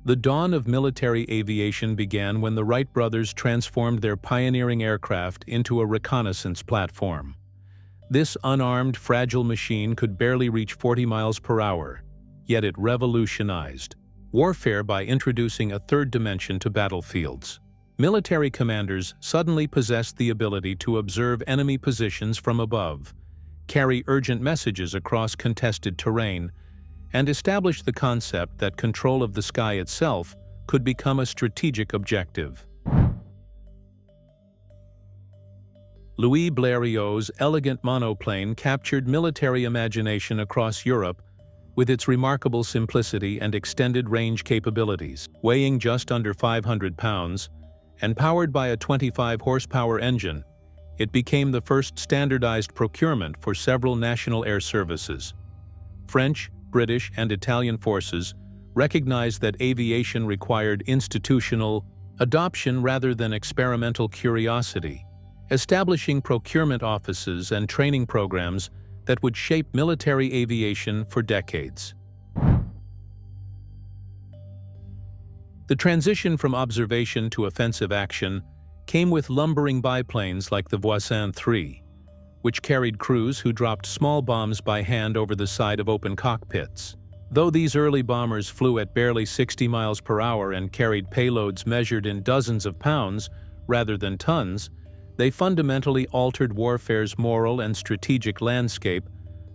The dawn of military aviation began when the Wright brothers transformed their pioneering aircraft into a reconnaissance platform. This unarmed, fragile machine could barely reach 40 miles per hour, yet it revolutionized warfare by introducing a third dimension to battlefields. Military commanders suddenly possessed the ability to observe enemy positions from above, carry urgent messages across contested terrain, and establish the concept that control of the sky itself could become a strategic objective. Louis Blériot's elegant monoplane captured military imagination across Europe with its remarkable simplicity and extended range capabilities. Weighing just under 500 pounds and powered by a 25-horsepower engine, it became the first standardized procurement for several national air services. French, British, and Italian forces recognized that aviation required institutional adoption rather than experimental curiosity, establishing procurement offices and training programs that would shape military aviation for decades. The transition from observation to offensive action came with lumbering biplanes like the Voisin 3, which carried crews who dropped small bombs by hand over the side of open cockpits. Though these early bombers flew at barely 60 miles per hour and carried payloads measured in dozens of pounds rather than tons, they fundamentally altered warfare's moral and strategic landscape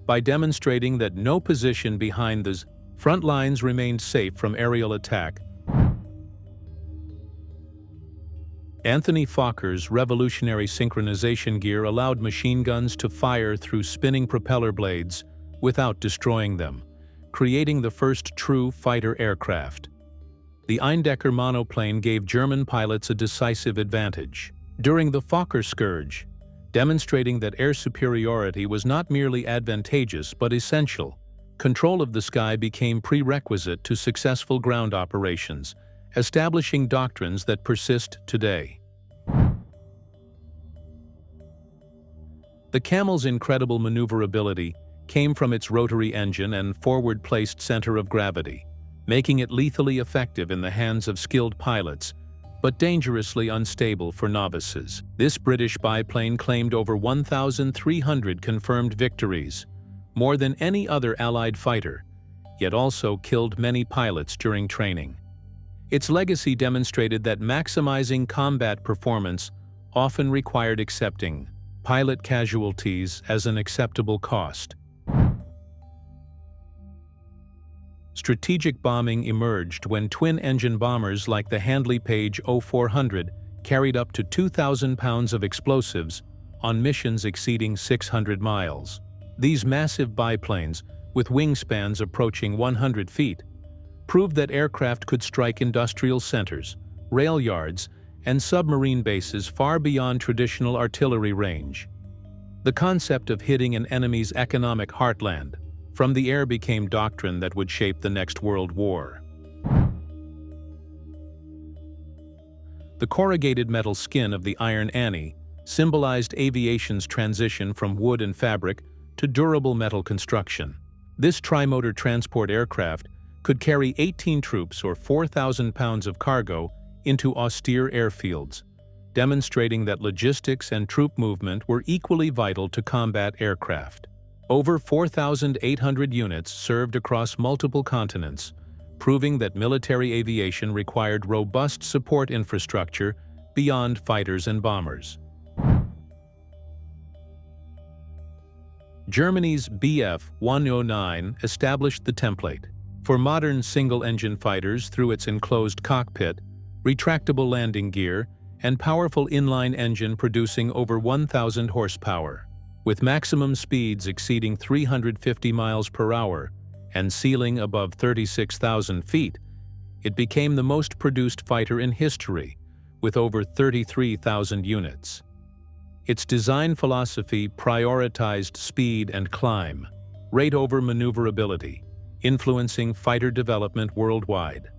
by demonstrating that no position behind the front lines remained safe from aerial attack. Anthony Fokker's revolutionary synchronization gear allowed machine guns to fire through spinning propeller blades without destroying them, creating the first true fighter aircraft. The Eindecker monoplane gave German pilots a decisive advantage during the Fokker scourge, demonstrating that air superiority was not merely advantageous but essential. Control of the sky became prerequisite to successful ground operations, establishing doctrines that persist today. The Camel's incredible maneuverability came from its rotary engine and forward-placed center of gravity, making it lethally effective in the hands of skilled pilots, but dangerously unstable for novices. This British biplane claimed over 1,300 confirmed victories, more than any other Allied fighter, yet also killed many pilots during training. Its legacy demonstrated that maximizing combat performance often required accepting pilot casualties as an acceptable cost. Strategic bombing emerged when twin-engine bombers like the Handley Page 0400 carried up to 2,000 pounds of explosives on missions exceeding 600 miles. These massive biplanes, with wingspans approaching 100 feet, proved that aircraft could strike industrial centers, rail yards, and submarine bases far beyond traditional artillery range. The concept of hitting an enemy's economic heartland from the air became doctrine that would shape the next World War. The corrugated metal skin of the Iron Annie symbolized aviation's transition from wood and fabric to durable metal construction. This tri-motor transport aircraft could carry 18 troops or 4,000 pounds of cargo into austere airfields, demonstrating that logistics and troop movement were equally vital to combat aircraft. Over 4,800 units served across multiple continents, proving that military aviation required robust support infrastructure beyond fighters and bombers. Germany's Bf 109 established the template for modern single-engine fighters through its enclosed cockpit, retractable landing gear, and powerful inline engine producing over 1,000 horsepower. With maximum speeds exceeding 350 miles per hour and ceiling above 36,000 feet, it became the most produced fighter in history, with over 33,000 units. Its design philosophy prioritized speed and climb, rate over maneuverability, influencing fighter development worldwide.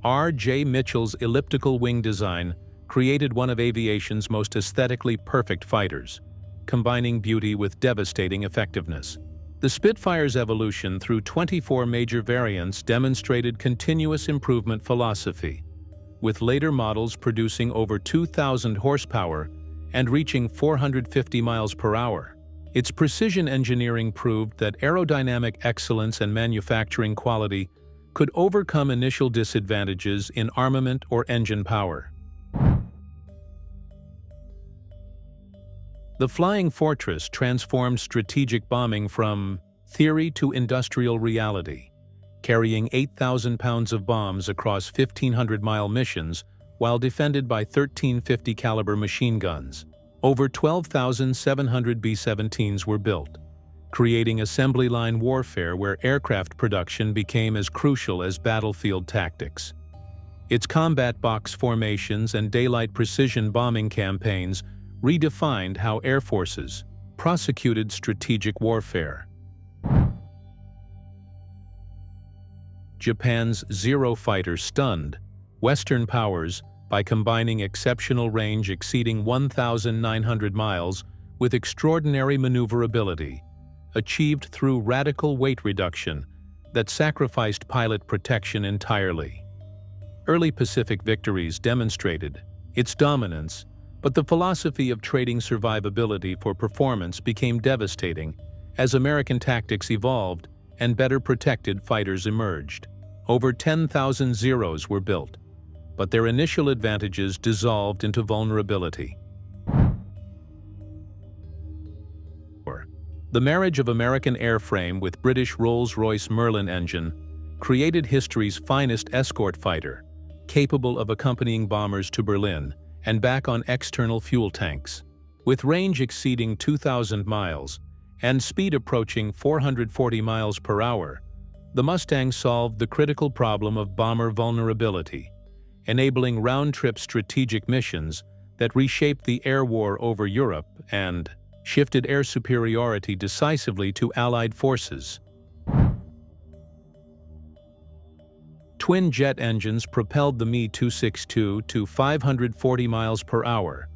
R. J. Mitchell's elliptical wing design created one of aviation's most aesthetically perfect fighters, combining beauty with devastating effectiveness. The Spitfire's evolution through 24 major variants demonstrated continuous improvement philosophy, with later models producing over 2,000 horsepower and reaching 450 miles per hour. Its precision engineering proved that aerodynamic excellence and manufacturing quality could overcome initial disadvantages in armament or engine power. The Flying Fortress transformed strategic bombing from theory to industrial reality, carrying 8,000 pounds of bombs across 1,500-mile missions while defended by 1350 caliber machine guns. Over 12,700 B-17s were built, creating assembly line warfare where aircraft production became as crucial as battlefield tactics. Its combat box formations and daylight precision bombing campaigns redefined how air forces prosecuted strategic warfare. Japan's Zero fighter stunned Western powers by combining exceptional range exceeding 1,900 miles with extraordinary maneuverability, achieved through radical weight reduction that sacrificed pilot protection entirely. Early Pacific victories demonstrated its dominance, but the philosophy of trading survivability for performance became devastating as American tactics evolved and better protected fighters emerged. Over 10,000 Zeros were built, but their initial advantages dissolved into vulnerability. The marriage of American airframe with British Rolls-Royce Merlin engine created history's finest escort fighter, capable of accompanying bombers to Berlin and back on external fuel tanks. With range exceeding 2,000 miles and speed approaching 440 miles per hour, the Mustang solved the critical problem of bomber vulnerability, enabling round-trip strategic missions that reshaped the air war over Europe and shifted air superiority decisively to Allied forces. Twin jet engines propelled the Me-262 to 540 miles per hour,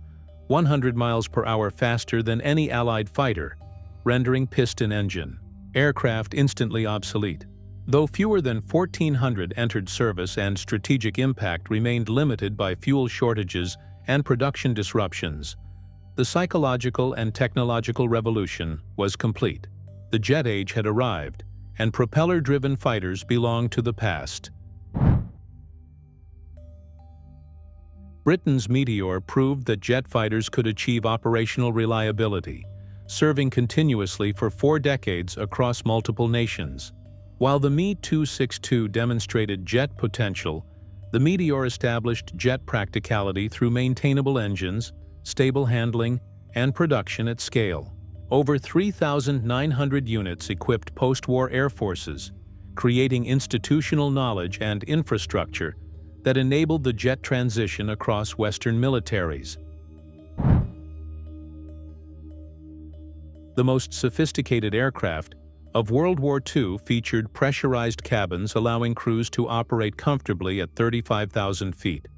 100 miles per hour faster than any Allied fighter, rendering piston engine aircraft instantly obsolete. Though fewer than 1,400 entered service and strategic impact remained limited by fuel shortages and production disruptions, the psychological and technological revolution was complete. The jet age had arrived, and propeller-driven fighters belonged to the past. Britain's Meteor proved that jet fighters could achieve operational reliability, serving continuously for 4 decades across multiple nations. While the Me-262 demonstrated jet potential, the Meteor established jet practicality through maintainable engines, stable handling, and production at scale. Over 3,900 units equipped post-war air forces, creating institutional knowledge and infrastructure that enabled the jet transition across Western militaries. The most sophisticated aircraft of World War II featured pressurized cabins allowing crews to operate comfortably at 35,000 feet.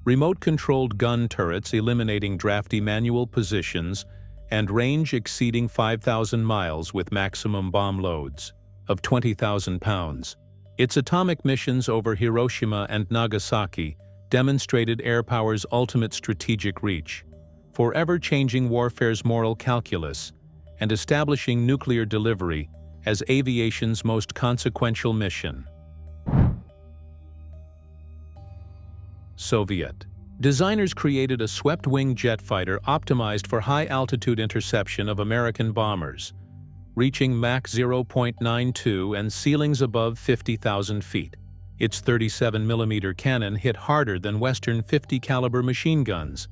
Remote-controlled gun turrets eliminating drafty manual positions and range exceeding 5,000 miles with maximum bomb loads of 20,000 pounds. Its atomic missions over Hiroshima and Nagasaki demonstrated air power's ultimate strategic reach, forever changing warfare's moral calculus and establishing nuclear delivery as aviation's most consequential mission. Soviet designers created a swept-wing jet fighter optimized for high-altitude interception of American bombers, reaching Mach 0.92 and ceilings above 50,000 feet. Its 37mm cannon hit harder than Western 50-caliber machine guns,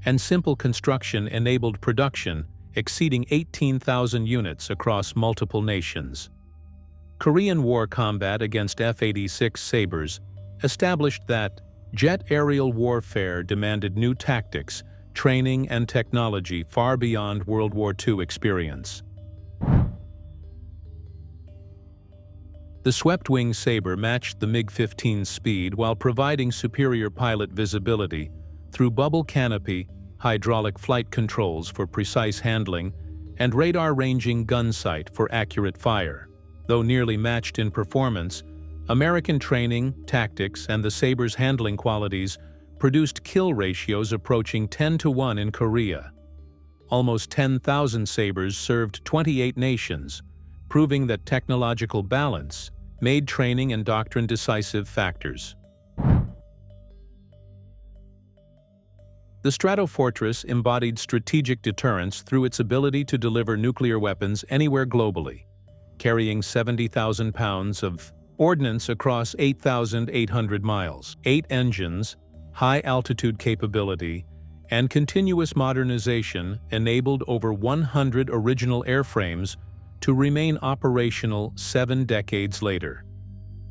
and simple construction enabled production exceeding 18,000 units across multiple nations. Korean War combat against F-86 Sabres established that jet aerial warfare demanded new tactics, training, and technology far beyond World War II experience. The swept-wing Sabre matched the MiG-15's speed while providing superior pilot visibility through bubble canopy, hydraulic flight controls for precise handling, and radar-ranging gun sight for accurate fire. Though nearly matched in performance, American training, tactics, and the Saber's handling qualities produced kill ratios approaching 10-to-1 in Korea. Almost 10,000 Sabres served 28 nations, proving that technological balance made training and doctrine decisive factors. The Stratofortress embodied strategic deterrence through its ability to deliver nuclear weapons anywhere globally, carrying 70,000 pounds of ordnance across 8,800 miles. 8 engines, high-altitude capability, and continuous modernization enabled over 100 original airframes to remain operational 7 decades later.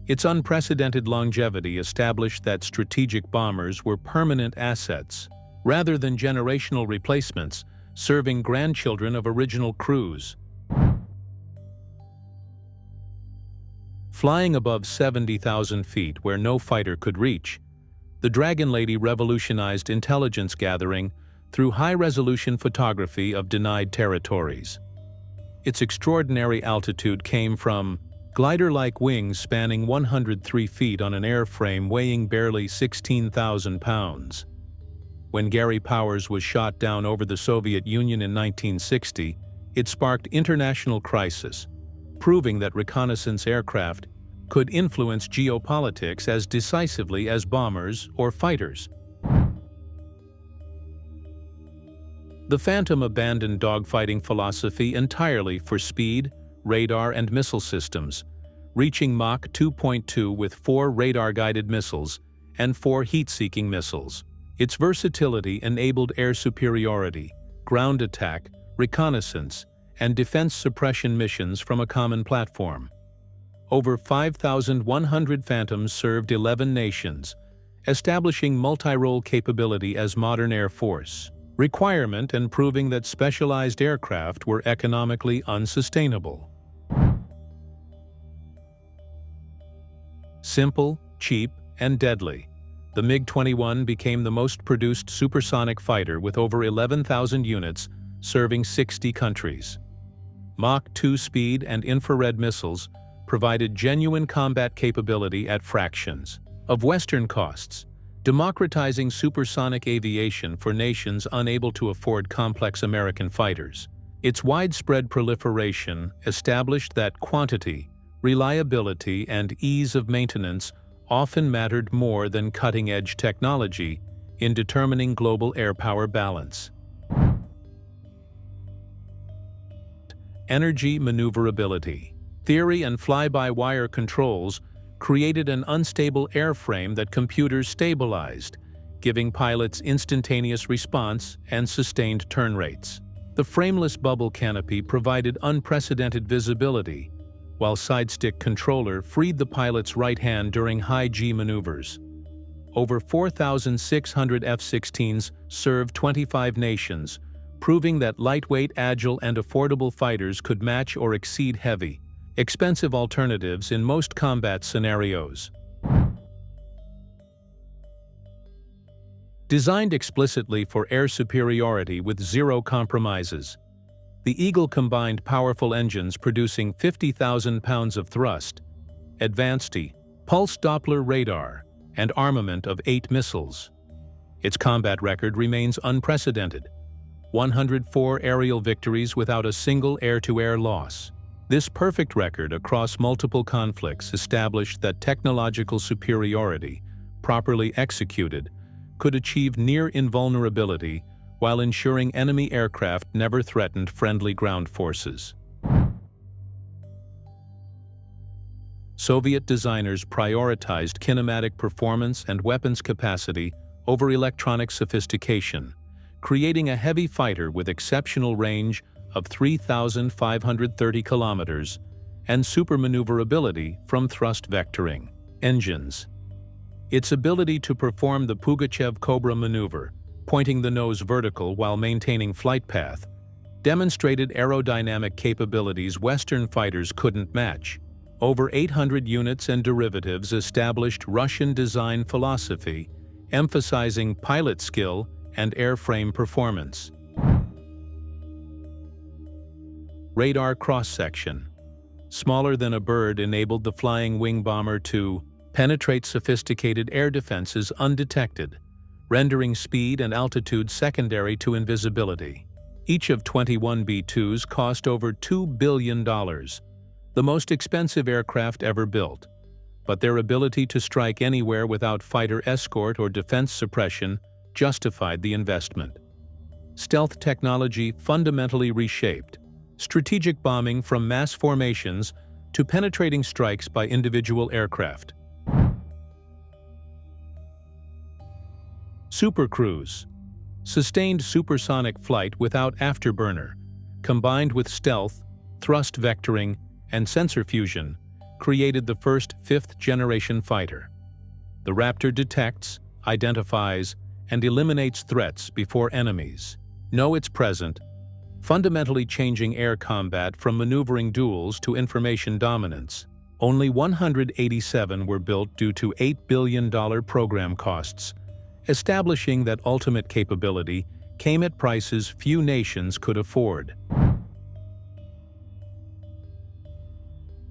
Its unprecedented longevity established that strategic bombers were permanent assets, rather than generational replacements serving grandchildren of original crews. Flying above 70,000 feet where no fighter could reach, the Dragon Lady revolutionized intelligence gathering through high-resolution photography of denied territories. Its extraordinary altitude came from glider-like wings spanning 103 feet on an airframe weighing barely 16,000 pounds. When Gary Powers was shot down over the Soviet Union in 1960, it sparked international crisis, proving that reconnaissance aircraft could influence geopolitics as decisively as bombers or fighters. The Phantom abandoned dogfighting philosophy entirely for speed, radar, and missile systems, reaching Mach 2.2 with 4 radar-guided missiles and 4 heat-seeking missiles. Its versatility enabled air superiority, ground attack, reconnaissance, and defense suppression missions from a common platform. Over 5,100 Phantoms served 11 nations, establishing multirole capability as modern Air Force requirement and proving that specialized aircraft were economically unsustainable. Simple, cheap, and deadly, the MiG-21 became the most produced supersonic fighter with over 11,000 units serving 60 countries. Mach 2 speed and infrared missiles provided genuine combat capability at fractions of Western costs, democratizing supersonic aviation for nations unable to afford complex American fighters. Its widespread proliferation established that quantity, reliability, and ease of maintenance often mattered more than cutting-edge technology in determining global air power balance. Energy maneuverability. Theory and fly-by-wire controls created an unstable airframe that computers stabilized, giving pilots instantaneous response and sustained turn rates. The frameless bubble canopy provided unprecedented visibility, while side-stick controller freed the pilot's right hand during high-G maneuvers. Over 4,600 F-16s served 25 nations, proving that lightweight, agile, and affordable fighters could match or exceed heavy, expensive alternatives in most combat scenarios. Designed explicitly for air superiority with zero compromises, the Eagle combined powerful engines producing 50,000 pounds of thrust, advanced pulse Doppler radar, and armament of 8 missiles. Its combat record remains unprecedented: 104 aerial victories without a single air-to-air loss. This perfect record across multiple conflicts established that technological superiority, properly executed, could achieve near invulnerability while ensuring enemy aircraft never threatened friendly ground forces. Soviet designers prioritized kinematic performance and weapons capacity over electronic sophistication, creating a heavy fighter with exceptional range of 3,530 kilometers and supermaneuverability from thrust vectoring. Engines. Its ability to perform the Pugachev Cobra maneuver, pointing the nose vertical while maintaining flight path, demonstrated aerodynamic capabilities Western fighters couldn't match. Over 800 units and derivatives established Russian design philosophy, emphasizing pilot skill and airframe performance. Radar cross-section. Smaller than a bird enabled the flying wing bomber to penetrate sophisticated air defenses undetected, rendering speed and altitude secondary to invisibility. Each of 21 B-2s cost over $2 billion, the most expensive aircraft ever built, but their ability to strike anywhere without fighter escort or defense suppression justified the investment. Stealth technology fundamentally reshaped strategic bombing from mass formations to penetrating strikes by individual aircraft. Supercruise. Sustained supersonic flight without afterburner, combined with stealth, thrust vectoring, and sensor fusion, created the first fifth-generation fighter. The Raptor detects, identifies, and eliminates threats before enemies know it's present, fundamentally changing air combat from maneuvering duels to information dominance. Only 187 were built due to $8 billion program costs, establishing that ultimate capability came at prices few nations could afford.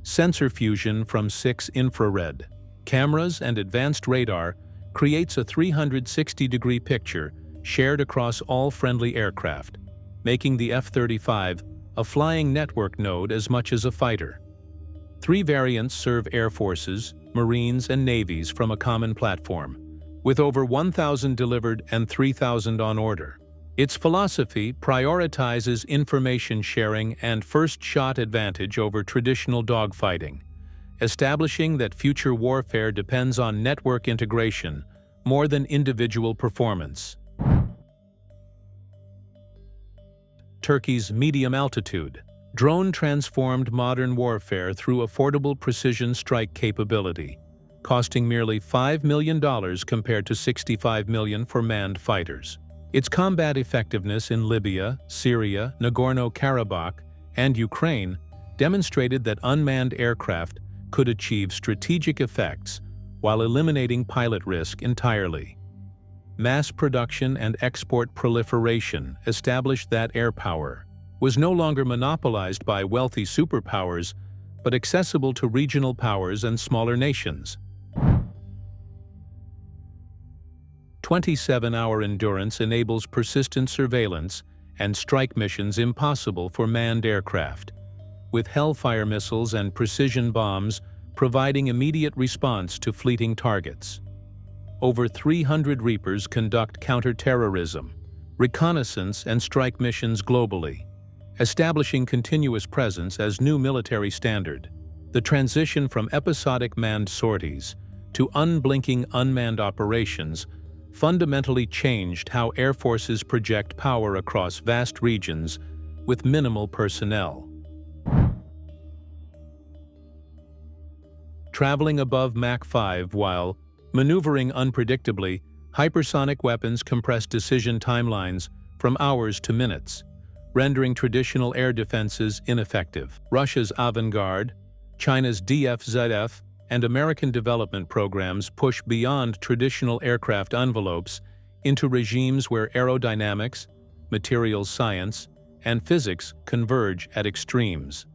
Sensor fusion from 6 infrared cameras and advanced radar creates a 360-degree picture shared across all friendly aircraft, making the F-35 a flying network node as much as a fighter. 3 variants serve air forces, Marines, and navies from a common platform, with over 1,000 delivered and 3,000 on order. Its philosophy prioritizes information sharing and first-shot advantage over traditional dogfighting, establishing that future warfare depends on network integration more than individual performance. Turkey's medium altitude drone transformed modern warfare through affordable precision strike capability, costing merely $5 million compared to $65 million for manned fighters. Its combat effectiveness in Libya, Syria, Nagorno-Karabakh, and Ukraine demonstrated that unmanned aircraft could achieve strategic effects while eliminating pilot risk entirely. Mass production and export proliferation established that air power was no longer monopolized by wealthy superpowers, but accessible to regional powers and smaller nations. 27-hour endurance enables persistent surveillance and strike missions impossible for manned aircraft, with Hellfire missiles and precision bombs providing immediate response to fleeting targets. Over 300 Reapers conduct counter-terrorism, reconnaissance, and strike missions globally, establishing continuous presence as new military standard. The transition from episodic manned sorties to unblinking unmanned operations fundamentally changed how air forces project power across vast regions with minimal personnel. Traveling above Mach 5 while maneuvering unpredictably, hypersonic weapons compress decision timelines from hours to minutes, rendering traditional air defenses ineffective. Russia's Avangard, China's DFZF, and American development programs push beyond traditional aircraft envelopes into regimes where aerodynamics, materials science, and physics converge at extremes.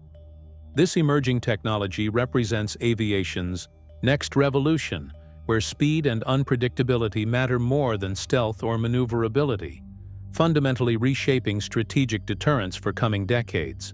This emerging technology represents aviation's next revolution, where speed and unpredictability matter more than stealth or maneuverability, fundamentally reshaping strategic deterrence for coming decades.